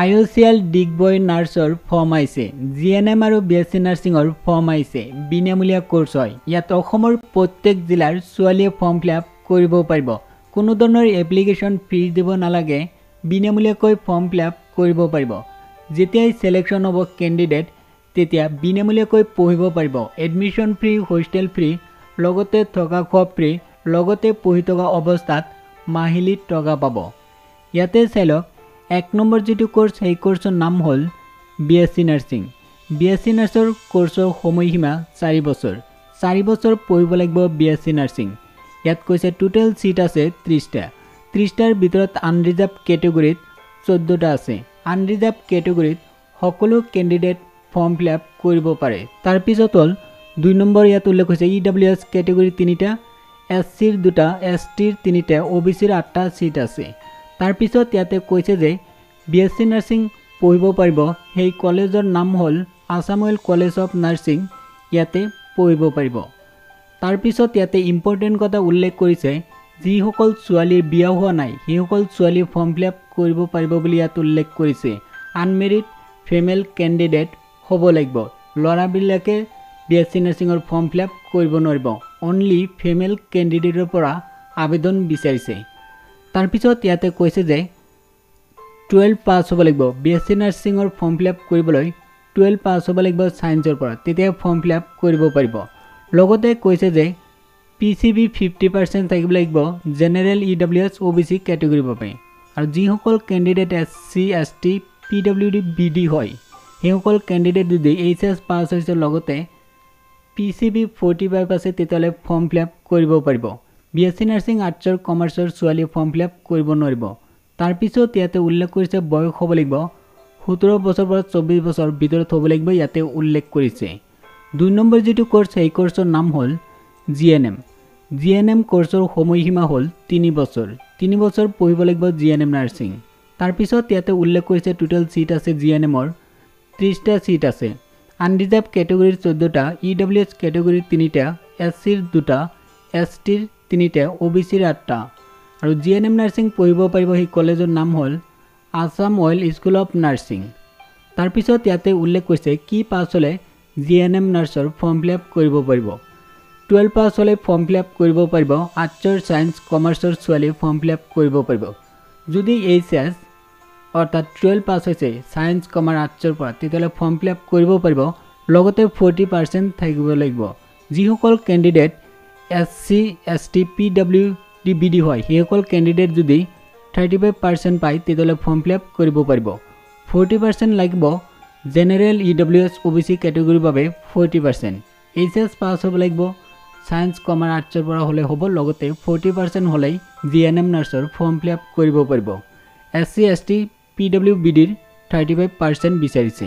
IOCL Digboi নাৰ্ছৰ form আহিছে। GNM আৰু BSc নাৰ্ছিঙৰ form আহিছে। বিনামূলীয়া কোৰ্চ হয়। ইয়াত অসমৰ প্ৰত্যেক জিলাৰ ছোৱালীয়ে ফৰ্ম ফিলআপ কৰিব পাৰিব। কোনো ধৰণৰ এপ্লিকেশ্যন ফিজ দিব নালাগে। বিনামূলীয়াকৈ ফৰ্ম ফিলআপ কৰিব পাৰিব। যেতিয়াই সিলেকশ্যন হ'ব কেণ্ডিডেট তেতিয়া বিনামূলীয়াকৈ পঢ়িব পাৰিব। এডমিশ্যন ফ্ৰী, হোষ্টেল ফ্ৰী, লগতে থকা খোৱা ফ্ৰী, লগতে পঢ়ি থকা অৱস্থাত মাহিলী টকা পাব। ইয়াতে চাই লওক 1 নম্বৰ যেটো কোৰ্স সেই কোৰ্সৰ নাম হ'ল বিএছচি নাৰ্ছিং। বিএছচি নাৰ্ছৰ কোৰ্সৰ সময়সীমা 4 বছৰ। 4 বছৰ পঢ়িব লাগিব বিএছচি নাৰ্ছিং। ইয়াত কৈছে টোটাল সিট আছে 30টা। 30টাৰ ভিতৰত আনৰিজাৰ্ভ কেটেগৰীত 14টা আছে। আনৰিজাৰ্ভ কেটেগৰীত সকলো কেণ্ডিডেট ফৰ্ম ফিলআপ কৰিব পাৰে। তাৰ পিছত হ'ল 2 নম্বৰ ইয়াত উল্লেখ হৈছে ইডব্লিউএছ কেটেগৰী 3টা, এছচিৰ 2টা, এছটিৰ 3টা, ওবিচিৰ 8টা সিট আছে। তাৰ পিছত ইয়াতে কৈছে যে বিএছচি নাৰ্ছিং পঢ়িব পাৰিব সেই কলেজৰ নাম হ'ল Assam oil college of nursing. ইয়াতে পঢ়িব পাৰিব। তাৰ পিছত ইয়াতে ইম্পৰ্টেণ্ট কথা উল্লেখ কৰিছে যিসকল ছোৱালীৰ বিয়া হোৱা নাই সেইসকল ছোৱালী ফৰ্ম ফিলআপ কৰিব পাৰিব বুলি ইয়াত উল্লেখ কৰিছে। আনমেৰিড ফিমেল কেণ্ডিডেট হ'ব লাগিব। ল'ৰাবিলাকে বিএছচি নাৰ্ছিঙৰ ফৰ্ম ফিলআপ কৰিব নোৱাৰিব। অনলি ফিমেল কেণ্ডিডেটৰ পৰা আবেদন বিচাৰিছে। তাৰ পিছত ইয়াতে কৈছে যে 12 পাছ হ'ব লাগিব। বিএছচি নাৰ্ছিঙৰ ফৰ্ম ফিলআপ কৰিবলৈ 12 পাছ হ'ব লাগিব সায়েন্সৰ পৰা, তেতিয়া ফৰ্ম ফিলআপ কৰিব পাৰিব। লগতে কৈছে যে পিসিবি 50% থাকিব লাগিব জেনেৰেল ইডব্লিউএছ ওবিসি কেটেগৰীৰ বাবে। আৰু যিসকল candidate SC ST PWD BD হয় সেইসকল কেণ্ডিডেট যদি এইচএছ পাছ হৈছে লগতে পিসিবি 45 আছে তেতিয়াহ'লে ফৰ্ম ফিলআপ কৰিব পাৰিব। বিএছচি নাৰ্ছিং আৰ্টছৰ কমাৰ্চৰ ছোৱালী ফৰ্ম ফিলআপ কৰিব নোৱাৰিব। তাৰ পিছত ইয়াতে উল্লেখ কৰিছে বয়স হ'ব লাগিব 17 বছৰৰ পৰা 24 বছৰ ভিতৰত হ'ব লাগিব। ইয়াতে উল্লেখ কৰিছে 2 নম্বৰ যেটো কোৰ্স সেই কোৰ্সৰ নাম হ'ল জিএনএম। জিএনএম কোৰ্সৰ সময়সীমা হ'ল 3 বছৰ। 3 বছৰ পঢ়িব লাগিব জিএনএম নাৰ্ছিং। তাৰ পিছত ইয়াতে উল্লেখ কৰিছে টোটাল সিট আছে জিএনএমৰ 30টা সিট আছে। আনৰিজাৰ্ভ কেটেগৰীৰ 14টা, ইডব্লিউএছ কেটেগৰীৰ 3টা, এছচিৰ 2টা, এছটিৰ 3টা, ওবিচিৰ 8টা। আৰু জিএনএম নাৰ্ছিং পঢ়িব পাৰিব সেই কলেজৰ নাম হ'ল Assam oil school of nursing. তাৰ পিছত ইয়াতে উল্লেখ কৰিছে কি পাছ হ'লে জিএনএম নাৰ্ছৰ ফৰ্ম ফিলআপ কৰিব পাৰিব। 12 পাছ হ'লে ফৰ্ম ফিলআপ কৰিব পাৰিব। আৰ্টছৰ সায়েন্স কমাৰ্চৰ ছোৱালী ফৰ্ম ফিলআপ কৰিব পাৰিব। যদি এইচএছ অৰ্থাৎ 12 পাছ হৈছে সায়েন্স কমাৰ্চ আৰ্টছৰ পৰা তেতিয়াহ'লে ফৰ্ম ফিলআপ কৰিব পাৰিব। লগতে 40% থাকিব লাগিব। যিসকল candidate SC ST PWD BD হয় সেইসকল কেণ্ডিডেট যদি 35% পায় তেতিয়াহ'লে ফৰ্ম ফিলআপ কৰিব পাৰিব। 40% লাগিব জেনেৰেল ইডব্লিউএছ ওবিসি কেটেগৰীৰ বাবে 40%। এইচএছ পাছ হ'ব লাগিব সায়েন্স কমাৰ্চ আৰ্টছৰ পৰা হ'লে হ'ব। লগতে 40% হ'লেই জিএনএম নাৰ্ছৰ ফৰ্ম ফিলআপ কৰিব পাৰিব। এছচি এছটি পিডব্লিউবিডিৰ 35% বিচাৰিছে।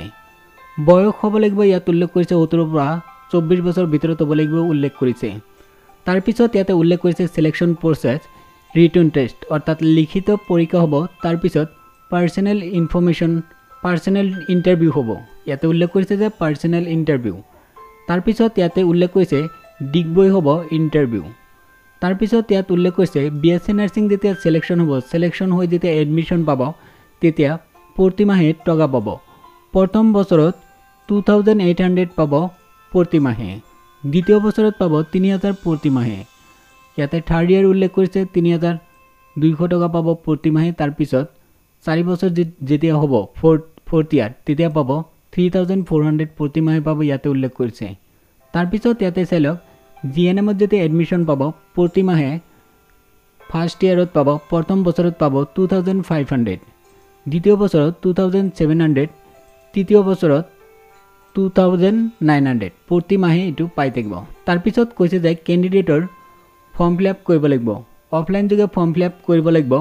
বয়স হ'ব লাগিব ইয়াত উল্লেখ কৰিছে 17 পৰা 24 বছৰ ভিতৰত হ'ব লাগিব উল্লেখ কৰিছে। তাৰ পিছত ইয়াতে উল্লেখ কৰিছে সিলেকশ্যন প্ৰচেছ ৰিটন টেষ্ট অৰ্থাৎ লিখিত পৰীক্ষা হ'ব। তাৰ পিছত পাৰ্সোনেল ইণ্টাৰভিউ হ'ব। ইয়াতে উল্লেখ কৰিছে যে পাৰ্সোনেল ইণ্টাৰভিউ। তাৰ পিছত ইয়াতে উল্লেখ কৰিছে ডিগবৈ হ'ব ইণ্টাৰভিউ। তাৰ পিছত ইয়াত উল্লেখ কৰিছে বিএছচি নাৰ্ছিং যেতিয়া সিলেকশ্যন হ'ব, সিলেকশ্যন হৈ যেতিয়া এডমিশ্যন পাব তেতিয়া প্ৰতি মাহে টকা পাব। প্ৰথম বছৰত 2800 পাব প্ৰতি মাহে। দ্বিতীয় বছৰত পাব 3000 প্ৰতি মাহে। ইয়াতে থাৰ্ড ইয়াৰ উল্লেখ কৰিছে 3200 টকা পাব প্ৰতি মাহে। তাৰ পিছত 4 বছৰ যেতিয়া হ'ব ফৰ্থ ইয়াৰ তেতিয়া পাব 3400 প্ৰতি মাহে পাব। ইয়াতে উল্লেখ কৰিছে। তাৰ পিছত ইয়াতে চাই লওক জিএনএমত যেতিয়া এডমিশ্যন পাব প্ৰতি মাহে ফাৰ্ষ্ট ইয়াৰত পাব। প্ৰথম বছৰত পাব 2500, দ্বিতীয় বছৰত 2700, তৃতীয় বছৰত 2900 প্ৰতি মাহে এইটো পাই থাকিব। তাৰ পিছত কৈছে যে কেণ্ডিডেটৰ ফৰ্ম ফিলআপ কৰিব লাগিব। অফলাইন যোগে ফৰ্ম ফিলআপ কৰিব লাগিব।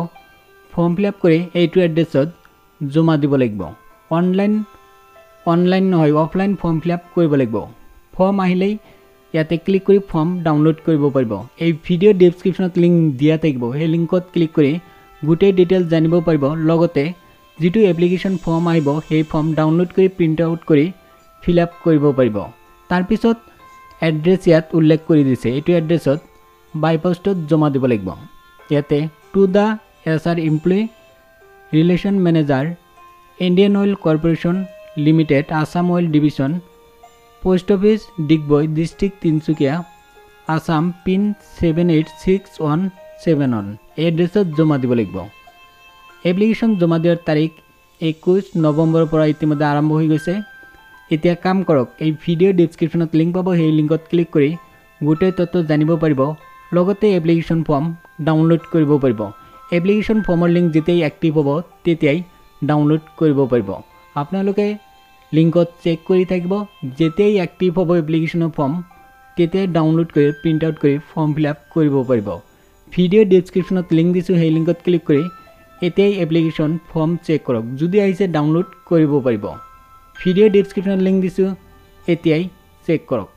ফৰ্ম ফিলআপ কৰি এইটো এড্ৰেছত জমা দিব লাগিব। অনলাইন নহয় অফলাইন ফৰ্ম ফিলআপ কৰিব লাগিব। ফৰ্ম আহিলেই ইয়াতে ক্লিক কৰি ফৰ্ম ডাউনলোড কৰিব পাৰিব। এই ভিডিঅ' ডেছক্ৰিপশ্যনত লিংক দিয়া থাকিব। সেই লিংকত ক্লিক কৰি গোটেই ডিটেইলছ জানিব পাৰিব। লগতে যিটো এপ্লিকেশ্যন ফৰ্ম আহিব সেই ফৰ্ম ডাউনলোড কৰি প্ৰিণ্ট আউট কৰি ফিলআপ কৰিব পাৰিব। তাৰ পিছত এড্ৰেছ ইয়াত উল্লেখ কৰি দিছে। এইটো এড্ৰেছত বাই পোষ্টত জমা দিব লাগিব। ইয়াতে to the SR employee relation manager Indian oil corporation limited, Assam oil division, post office Digboi, district Tinsukia, Assam, pin 786171। এই এড্ৰেছত জমা দিব লাগিব। এপ্লিকেশ্যন জমা দিয়াৰ তাৰিখ 21 নৱেম্বৰৰ পৰা ইতিমধ্যে আৰম্ভ হৈ গৈছে। এতিয়া কাম কৰক, এই ভিডিঅ'ৰ ডেছক্ৰিপশ্যনত লিংক পাব, সেই লিংকত ক্লিক কৰি গোটেই তথ্য জানিব পাৰিব, লগতে এপ্লিকেশ্যন ফৰ্ম ডাউনলোড কৰিব পাৰিব। এপ্লিকেশ্যন ফৰ্মৰ লিংক যেতিয়াই এক্টিভ হ'ব তেতিয়াই ডাউনলোড কৰিব পাৰিব। আপোনালোকে লিংকত চেক কৰি থাকিব, যেতিয়াই এক্টিভ হ'ব এপ্লিকেশ্যনৰ ফৰ্ম তেতিয়াই ডাউনলোড কৰি প্ৰিণ্ট আউট কৰি ফৰ্ম ফিল আপ কৰিব পাৰিব। ভিডিঅ'ৰ ডেছক্ৰিপশ্যনত লিংক দিছোঁ, সেই লিংকত ক্লিক কৰি এতিয়াই এপ্লিকেশ্যন ফৰ্ম চেক কৰক, যদি আহিছে ডাউনলোড কৰিব পাৰিব। ভিডিঅ'ৰ ডেছক্ৰিপশ্যনত লিংক দিছোঁ, এতিয়াই চেক কৰক।